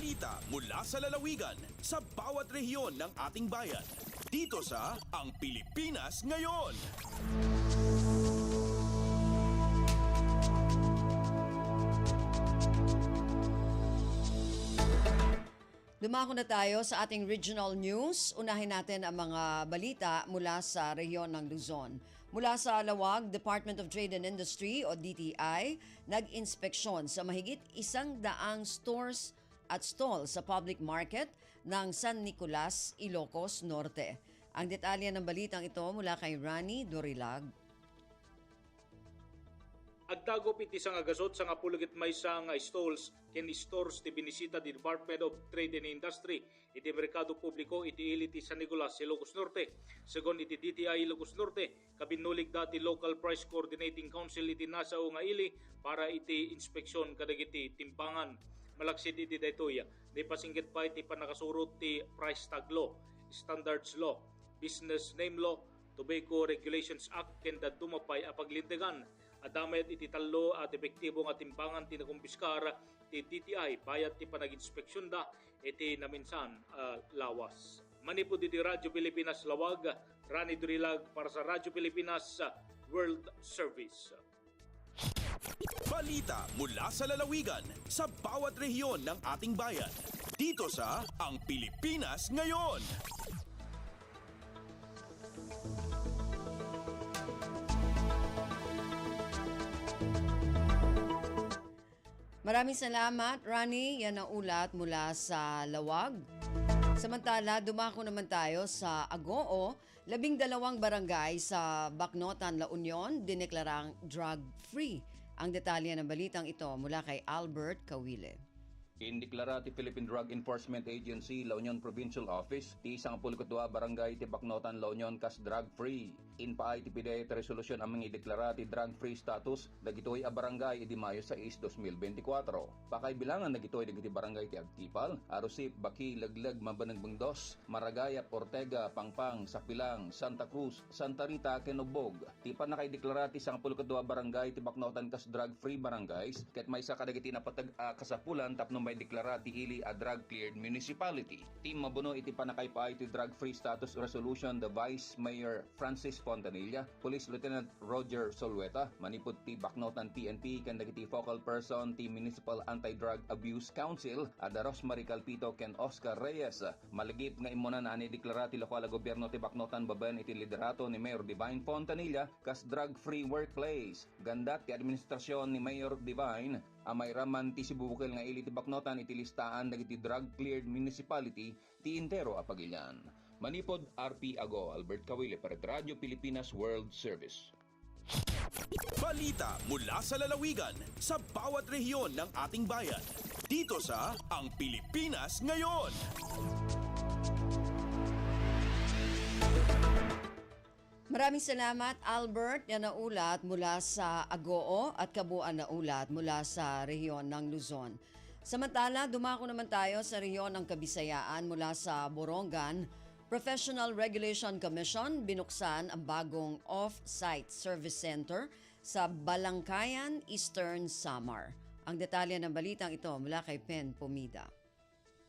Balita mula sa lalawigan sa bawat rehiyon ng ating bayan. Dito sa Ang Pilipinas Ngayon. Dumako na tayo sa ating regional news. Unahin natin ang mga balita mula sa rehiyon ng Luzon. Mula sa Lawag, Department of Trade and Industry o DTI, nag-inspeksyon sa mahigit 100 stores at stall sa public market ng San Nicolas, Ilocos Norte. Ang detalye ng balitang ito mula kay Rani Dorilag. Agdagop iti sang agasot sa nga pulagit may nga stalls ken stores ti binisita di Department of Trade and Industry iti merkado publiko iti ili ti San Nicolas, Ilocos Norte. Segon iti DTI Ilocos Norte, kabinulig dati Local Price Coordinating Council iti nasao nga ili para iti inspeksyon kadagiti timbangan. Malaksid iti daytoy, di pasinggit pa iti panakasurot ti price tag law, standards law, business name law, Tobacco Regulations Act ken dumapay a paglintigan. Adamet iti tallo at epektibo nga timbangan ti nakumpiskar ti DTI bayat ti panag-inspeksyon da iti naminsan lawas. Manipod iti Radyo Pilipinas Lawag, Rani Durilag para sa Radyo Pilipinas World Service. Balita mula sa lalawigan sa bawat rehiyon ng ating bayan. Dito sa Ang Pilipinas Ngayon. Maraming salamat, Rani. Yan ang ulat mula sa Lawag. Samantala, dumako naman tayo sa Agoo. 12 barangay sa Bacnotan, La Union, dineklarang drug-free. Ang detalye ng balitang ito mula kay Albert Kawile. Indeklara ti Philippine Drug Enforcement Agency La Union Provincial Office ti 12 barangay ti Bacnotan La Union kas drug-free. Inpaay ti PDEA ti resolusyon aming ideklara ti drug-free status dagitoy a barangay idi Mayo 6, 2024. Pakay bilangan dagitoy dagiti barangay ti Agtipal, Arosip, Baki, Laglag, Mabanagbangdos, Maragayap, Ortega, Pangpang, Sapilang, Santa Cruz, Santa Rita, Kenobog. Ti panakaideklara ti 12 barangay ti Bacnotan kas drug-free barangays ket maysa kadagiti napatag kasapulan tapno may deklara ti ili a drug-cleared municipality. Team mabuno iti panakaypaay ti drug-free status resolution the Vice Mayor Francis Fontanilla, Police Lieutenant Roger Solweta, manipod ti Bacnotan PNP ken dagiti focal person ti Municipal Anti-Drug Abuse Council ada Rosemary Calpito ken Oscar Reyes. Malagip nga imuna na ani deklara ti lokal a gobyerno ti Bacnotan babaen iti liderato ni Mayor Divine Fontanilla kas drug-free workplace. Ganda ti administrasyon ni Mayor Divine amay raman ti sibubukil nga ili ti Bacnotan iti listaan dagiti drug-cleared municipality ti intero a pagilyan. Manipod RP Ago, Albert Kawile para Radyo Pilipinas World Service. Balita mula sa lalawigan sa bawat rehiyon ng ating bayan. Dito sa Ang Pilipinas Ngayon. Maraming salamat, Albert. Yan ang ulat mula sa Agoo at kabuuan na ulat mula sa rehiyon ng Luzon. Samantala, dumako naman tayo sa rehiyon ng Kabisayaan mula sa Borongan. Professional Regulation Commission binuksan ang bagong off-site service center sa Balangkayan, Eastern Samar. Ang detalye ng balitang ito mula kay Pen Pomida.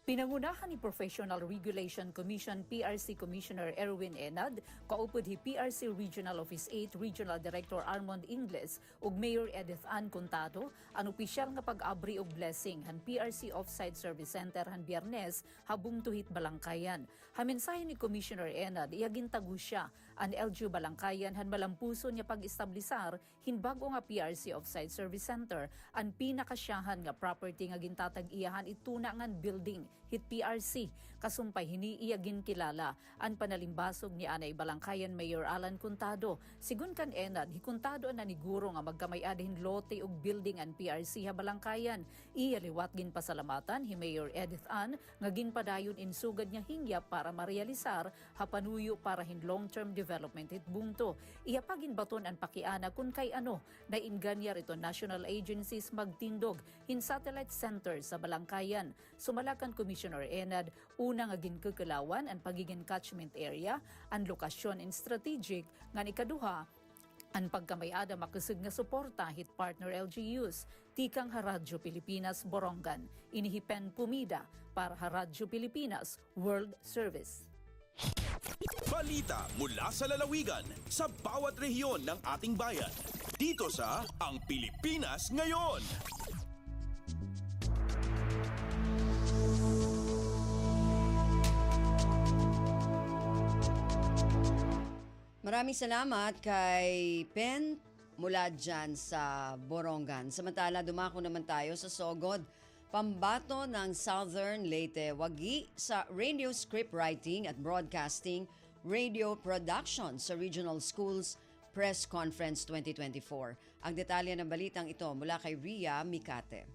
Pinangunahan ni Professional Regulation Commission PRC Commissioner Erwin Enad, kaupod hi PRC Regional Office 8 Regional Director Armand Ingles ug Mayor Edith Ann Contado ang opisyal nga pag-abri og blessing han PRC Offsite Service Center han Biyernes habung tuhit Balangkayan. Hamensahe ni Commissioner Enad iyagintago siya an LGU Balangkayan han malampuson niya pag-establisar hinbago nga PRC Offsite Service Center an pinakasyahan nga property nga gintatag-iyahan ituna ngan building hit PRC. Kasumpay hiniiyagin kilala ang panalimbasog ni Anay Balangkayan Mayor Alan Contado. Sigun kan Enad, hikuntado na ni Guro nga magkamay-adhin lote og building ang PRC ha Balangkayan. Iyaliwat gin pasalamatan hi Mayor Edith Ann nga ginpadayon insugad nga hingyap para marealisar ha panuyo para hin long-term development hit bungto. Iyapagin baton ang pakiana kung kay ano na inganyar ito national agencies magtindog hin satellite center sa Balangkayan. Sumalakan Commissioner Enad, unang aging kukulawan ang pagiging catchment area, ang lokasyon and strategic, nga ikaduha, ang pagkamayada makasig nga suporta hit partner LGUs. Tikang Radyo Pilipinas Borongan, inihipen pumida para Radyo Pilipinas World Service. Balita mula sa lalawigan sa bawat rehiyon ng ating bayan. Dito sa Ang Pilipinas Ngayon. Maraming salamat kay Pen mula dyan sa Borongan. Samantala, dumako naman tayo sa Sogod, pambato ng Southern Leyte Wagi sa radio script writing at broadcasting radio production sa Regional Schools Press Conference 2024. Ang detalye ng balitang ito mula kay Ria Mikate.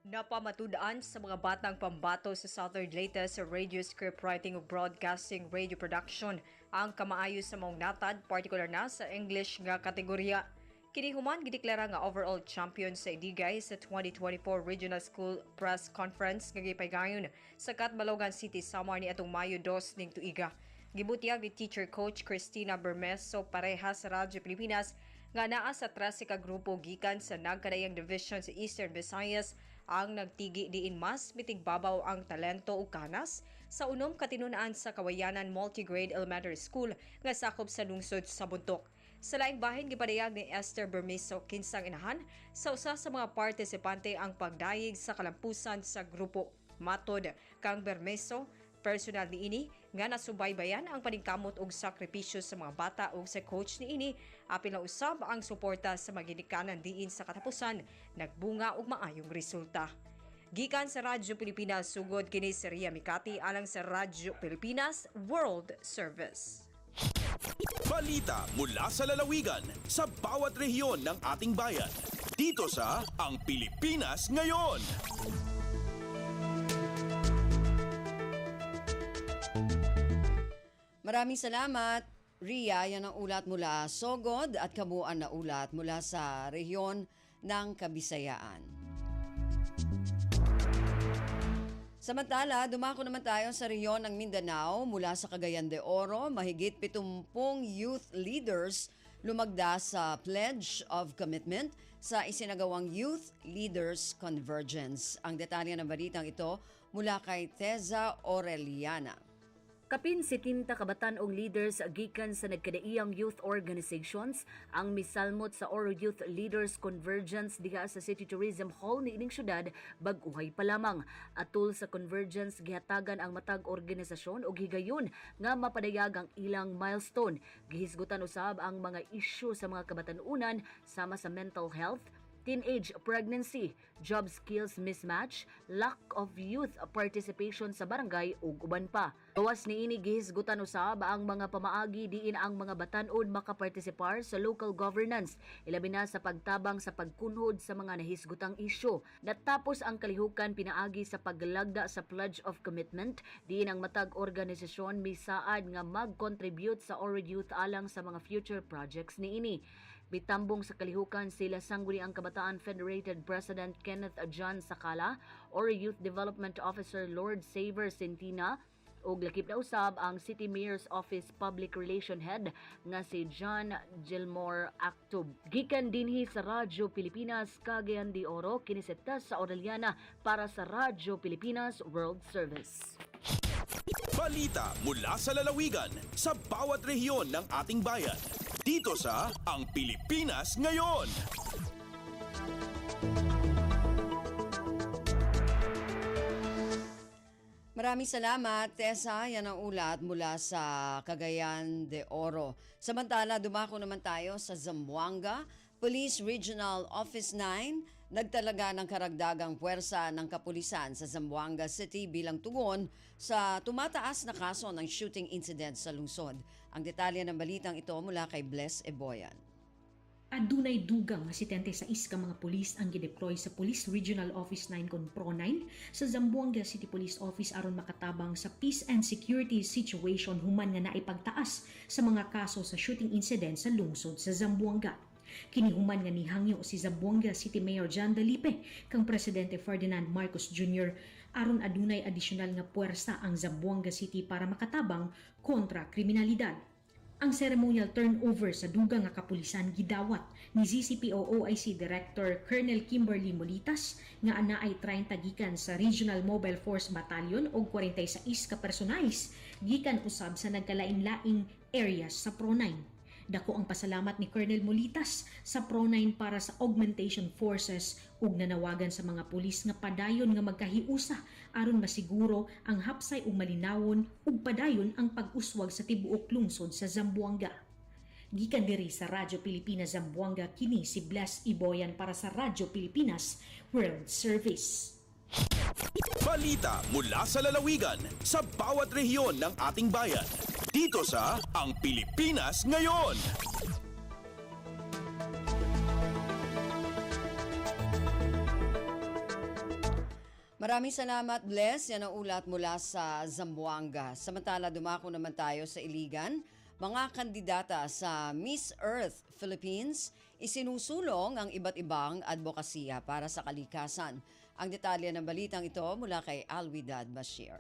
Napamatudaan sa mga batang pambato sa Southern Leyte sa radio script writing o broadcasting radio production ang kamaayo sa maong natad, partikular na sa English nga kategorya. Kinihuman gideklara nga overall champion sa Idigay sa 2024 Regional School Press Conference nga gipaygayon sa Catbalogan City, Samar ni atong Mayo 2 ning tuiga. Gibutiyag ni teacher coach Cristina Bermeso pareha sa Radyo Pilipinas nga naa sa 13 ka grupo gikan sa nagkadayang division sa Eastern Visayas ang nagtigi diin mas mitigbabaw ang talento ug kanas sa unom katinunaan sa Kawayanan Multigrade Elementary School nga sakop sa lungsod sa Buntok. Sa laing bahin gipadayag ni Esther Bermeso kinsang inahan sa usa sa mga partisipante ang pagdayeg sa kalampusan sa grupo. Matod kang Bermeso, personal niini nga nasubaybayan ang paningkamot og sakripisyo sa mga bata ug sa coach niini apil na usab ang suporta sa maginikanan diin sa katapusan nagbunga og maayong resulta. Gikan sa Radyo Pilipinas sugod kini si Ria Mikati alang sa Radyo Pilipinas World Service. Balita mula sa lalawigan sa bawat rehiyon ng ating bayan. Dito sa Ang Pilipinas Ngayon. Maraming salamat, Ria. Yan ang ulat mula Sogod at kabuuan na ulat mula sa rehiyon ng Kabisayaan. Samantala, dumako naman tayo sa rehiyon ng Mindanao mula sa Cagayan de Oro. Mahigit 70 youth leaders lumagda sa Pledge of Commitment sa isinagawang Youth Leaders Convergence. Ang detalye ng balitang ito mula kay Teza Aureliana. Kapin 70 kabatan-ong leaders gikan sa nagkadaiyang youth organizations ang misalmot sa Oro Youth Leaders Convergence diha sa City Tourism Hall ni ining syudad bag-uhay pa lamang. Atul sa convergence gihatagan ang matag organisasyon og higayon nga mapadayag ang ilang milestone. Gihisgutan usab ang mga isyu sa mga kabatan-unan sama sa mental health, teenage pregnancy, job skills mismatch, lack of youth participation sa barangay ug uban pa. Gawas niini gihisgutan usab ang mga pamaagi diin ang mga batan-on makapartisipar sa local governance, ilabi na sa pagtabang sa pagkunhod sa mga nahisgutang isyu. Natapos ang kalihukan pinaagi sa paglagda sa Pledge of Commitment, diin ang matag organisasyon misaad nga mag-contribute sa Oro Youth alang sa mga future projects niini. Bitambong sa kalihukan sila sangguniang kabataan Federated President Kenneth John Sakala, Oro Youth Development Officer Lord Saver Centina, ug lakip na usab ang City Mayor's Office Public Relation Head nga si John Gilmore Actub. Gikan dinhi sa Radyo Pilipinas Cagayan de Oro, kini si Tessa Aureliana para sa Radyo Pilipinas World Service. Balita mula sa lalawigan sa bawat rehiyon ng ating bayan. Dito sa Ang Pilipinas Ngayon. Maraming salamat, Tessa. Yan ang ulat mula sa Cagayan de Oro. Samantala, dumako naman tayo sa Zamboanga. Police Regional Office 9 nagtalaga ng karagdagang puwersa ng kapulisan sa Zamboanga City bilang tugon sa tumataas na kaso ng shooting incident sa lungsod. Ang detalye ng balitang ito mula kay Bless Eboyan. Adunay dugang nga 76 ka mga pulis ang gideploy sa Police Regional Office 9 kon Pro 9 sa Zamboanga City Police Office aron makatabang sa peace and security situation human nga naipagtaas sa mga kaso sa shooting incident sa lungsod sa Zamboanga. Kinihuman nga nihangyo si Zamboanga City Mayor John Dalipe kang Presidente Ferdinand Marcos Jr. aron adunay adisyonal nga puwersa ang Zamboanga City para makatabang kontra kriminalidad. Ang ceremonial turnover sa dugang nga kapulisan gidawat ni GCPO-OIC Director Colonel Kimberly Molitas nga ana ay 30 gikan sa Regional Mobile Force Battalion og 46 ka personalis gikan usab sa nagkalain-laing areas sa Pro-9. Dako ang pasalamat ni Colonel Molitas sa Pro-9 para sa augmentation forces ug nanawagan sa mga pulis nga padayon nga magkahiusa aron masiguro ang hapsay ug malinawon ug padayon ang pag-uswag sa tibuok lungsod sa Zamboanga. Gikan diri sa Radyo Pilipinas Zamboanga, kini si Blas Iboyan para sa Radyo Pilipinas World Service. Balita mula sa lalawigan sa bawat rehiyon ng ating bayan. Dito sa Ang Pilipinas Ngayon. Maraming salamat, Bless. Yan ang ulat mula sa Zamboanga. Samantala, dumako naman tayo sa Iligan. Mga kandidata sa Miss Earth Philippines, isinusulong ang iba't ibang advokasya para sa kalikasan. Ang detalye ng balitang ito mula kay Alwidad Bashir.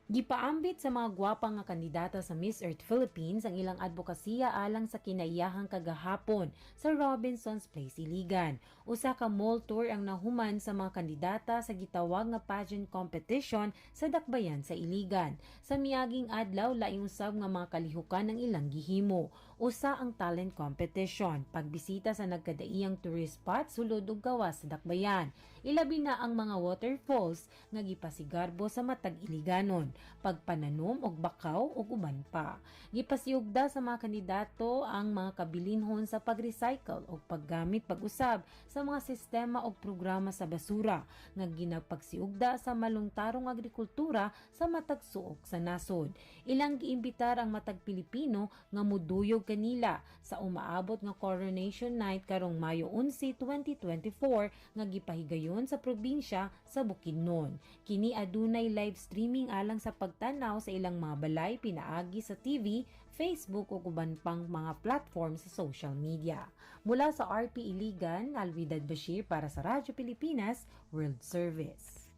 Gipaambit sa mga gwapang nga kandidata sa Miss Earth Philippines ang ilang advokasya alang sa kinaiyahang kagahapon sa Robinson's Place, Iligan. Usa ka mall tour ang nahuman sa mga kandidata sa gitawag nga pageant competition sa Dakbayan sa Iligan. Sa miaging adlaw, laing usab nga mga kalihukan ng ilang gihimo. Usa ang talent competition, pagbisita sa nagkadaiyang tourist spot sulod ug gawas sa Dakbayan. Ilabi na ang mga waterfalls nga gipasigarbo sa matag Iliganon, pagpananom og bakaw ug uban pa. Gipasiugda sa mga kandidato ang mga kabilinhon sa pag-recycle ug paggamit pag-usab sa mga sistema ug programa sa basura nga ginapagsiugda sa malungtarong agrikultura sa matag suok sa nasod. Ilang giimbitar ang matag Pilipino nga muduyog kanila sa umaabot nga Coronation Night karong Mayo 11, 2024 nga gipahigayon sa probinsya sa Bukidnon. Kini adunay live streaming alang sa pagtanaw sa ilang mga balay pinaagi sa TV, Facebook ug uban pang mga platform sa social media. Mula sa RP Iligan, Alwidad Bashir para sa Radyo Pilipinas World Service.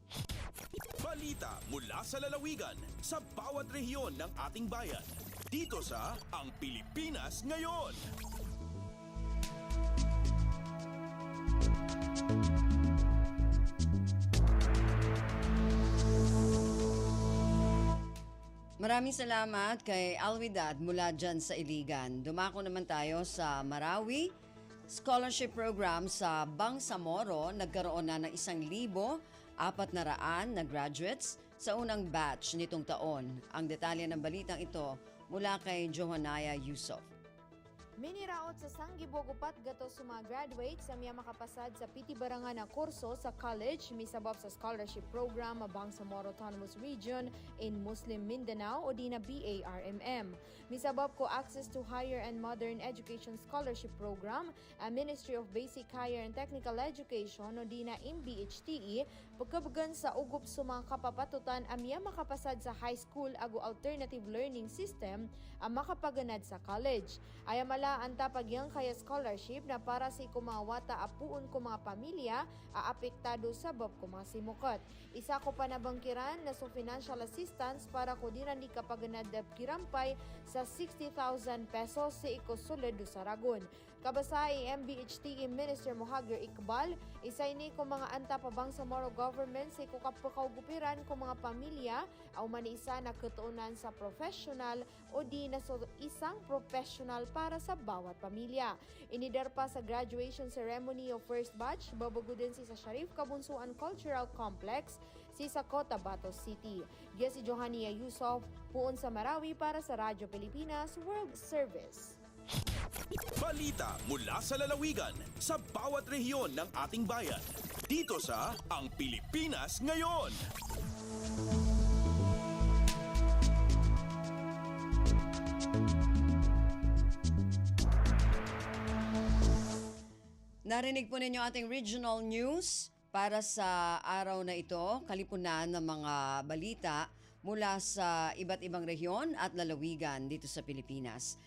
Balita mula sa lalawigan sa bawat rehiyon ng ating bayan. Dito sa Ang Pilipinas Ngayon. Maraming salamat kay Alwidad mula dyan sa Iligan. Dumako naman tayo sa Marawi. Scholarship program sa Bangsamoro nagkaroon na ng 1,400 na graduates sa unang batch nitong taon. Ang detalye ng balitang ito mula kay Johanaya Yusuf. Miniraot sa Sanggibogupat gato sa mga graduates sa miya makapasad sa piti barangan na kurso sa college misabab sa scholarship program Bangsamoro Autonomous Region in Muslim Mindanao o di na BARMM. Misabab ko access to higher and modern education scholarship program Ministry of Basic Higher and Technical Education o di na MBHTE pagkabagan sa ugup sa mga kapapatutan miya makapasad sa high school ago alternative learning system ang makapaganad sa college. Ayamala anta pagyang kaya scholarship na para sa kumawata apuon ko mga pamilya aapektado sa bab ko mga simukot. Isa ko pa nabangkiran na so financial assistance para ko dinan di kapaganad kirampay sa 60,000 pesos sa ikosulod do Saragon. Kabasay MBHTE Minister Mohagir Iqbal, isay ni ko mga anta pa Bangsamoro government sa ikukapakaugupiran ko mga pamilya o manisa na katuunan sa professional o di na so isang professional para sa bawat pamilya. Inidar pa sa graduation ceremony of first batch, babagudin si sa Sharif Kabunsuan Cultural Complex si sa Cotabato City. Giya si Johannia Yusuf, puon sa Marawi para sa Radyo Pilipinas World Service. Balita mula sa lalawigan sa bawat rehiyon ng ating bayan. Dito sa Ang Pilipinas Ngayon. Narinig po ninyo ating regional news para sa araw na ito, kalipunan ng mga balita mula sa iba't ibang rehiyon at lalawigan dito sa Pilipinas.